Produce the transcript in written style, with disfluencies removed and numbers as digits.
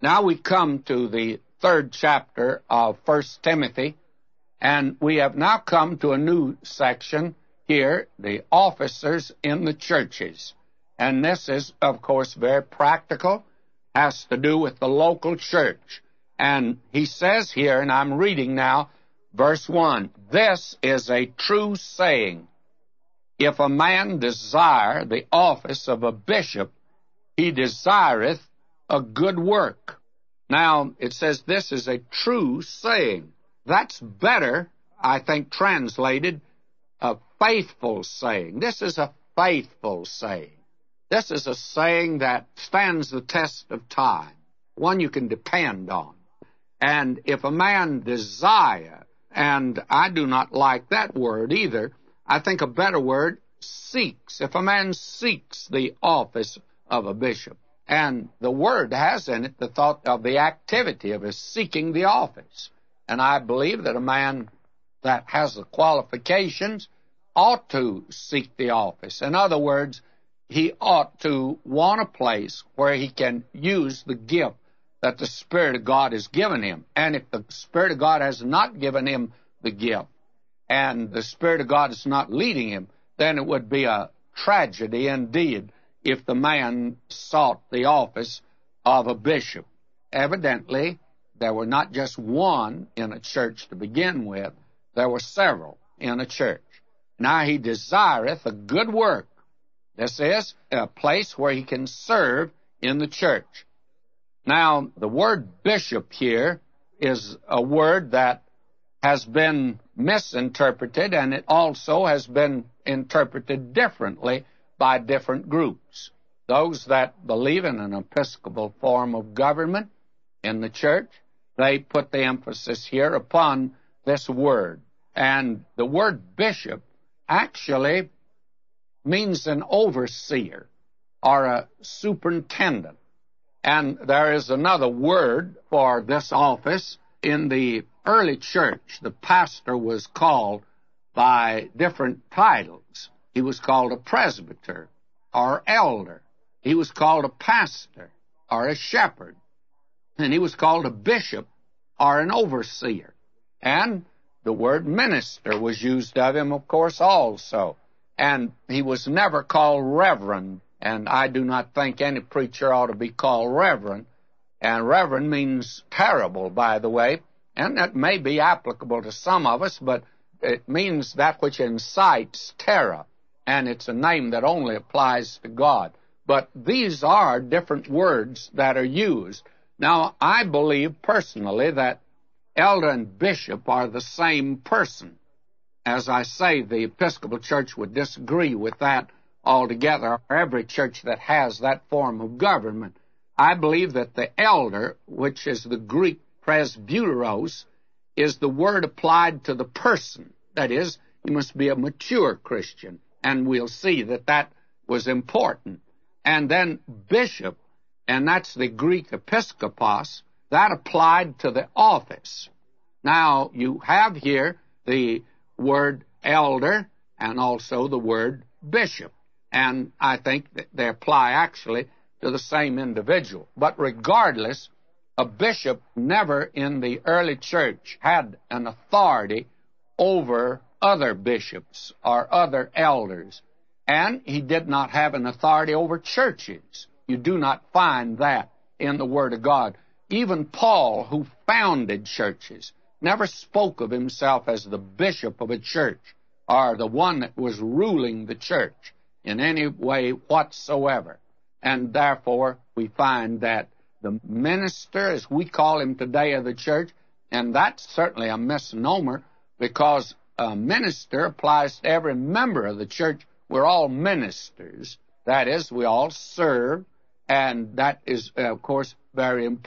Now we come to the 3rd chapter of 1 Timothy, and we have now come to a new section here, the officers in the churches. And this is, of course, very practical, has to do with the local church. And he says here, and I'm reading now, verse 1, "This is a true saying. If a man desire the office of a bishop, he desireth a good work." Now, it says this is a true saying. That's better, I think, translated, a faithful saying. This is a faithful saying. This is a saying that stands the test of time, one you can depend on. And if a man desire, and I do not like that word either, I think a better word, seeks. If a man seeks the office of a bishop, and the word has in it the thought of the activity of his seeking the office. And I believe that a man that has the qualifications ought to seek the office. In other words, he ought to want a place where he can use the gift that the Spirit of God has given him. And if the Spirit of God has not given him the gift, and the Spirit of God is not leading him, then it would be a tragedy indeed if the man sought the office of a bishop. Evidently, there were not just one in a church to begin with. There were several in a church. Now he desireth a good work. This is a place where he can serve in the church. Now, the word bishop here is a word that has been misinterpreted, and it also has been interpreted differently by different groups. Those that believe in an episcopal form of government in the church, they put the emphasis here upon this word. And the word bishop actually means an overseer or a superintendent. And there is another word for this office. In the early church, the pastor was called by different titles. He was called a presbyter or elder. He was called a pastor or a shepherd. And he was called a bishop or an overseer. And the word minister was used of him, of course, also. And he was never called reverend. And I do not think any preacher ought to be called reverend. And reverend means terrible, by the way. And that may be applicable to some of us, but it means that which incites terror. And it's a name that only applies to God. But these are different words that are used. Now, I believe personally that elder and bishop are the same person. As I say, the Episcopal Church would disagree with that altogether, or every church that has that form of government. I believe that the elder, which is the Greek presbyteros, is the word applied to the person. That is, he must be a mature Christian. And we'll see that that was important. And then bishop, and that's the Greek episkopos, that applied to the office. Now, you have here the word elder and also the word bishop. And I think that they apply actually to the same individual. But regardless, a bishop never in the early church had an authority over other bishops or other elders. And he did not have an authority over churches. You do not find that in the Word of God. Even Paul, who founded churches, never spoke of himself as the bishop of a church or the one that was ruling the church in any way whatsoever. And therefore, we find that the minister, as we call him today, of the church, and that's certainly a misnomer, because a minister applies to every member of the church. We're all ministers. That is, we all serve, and that is, of course, very important.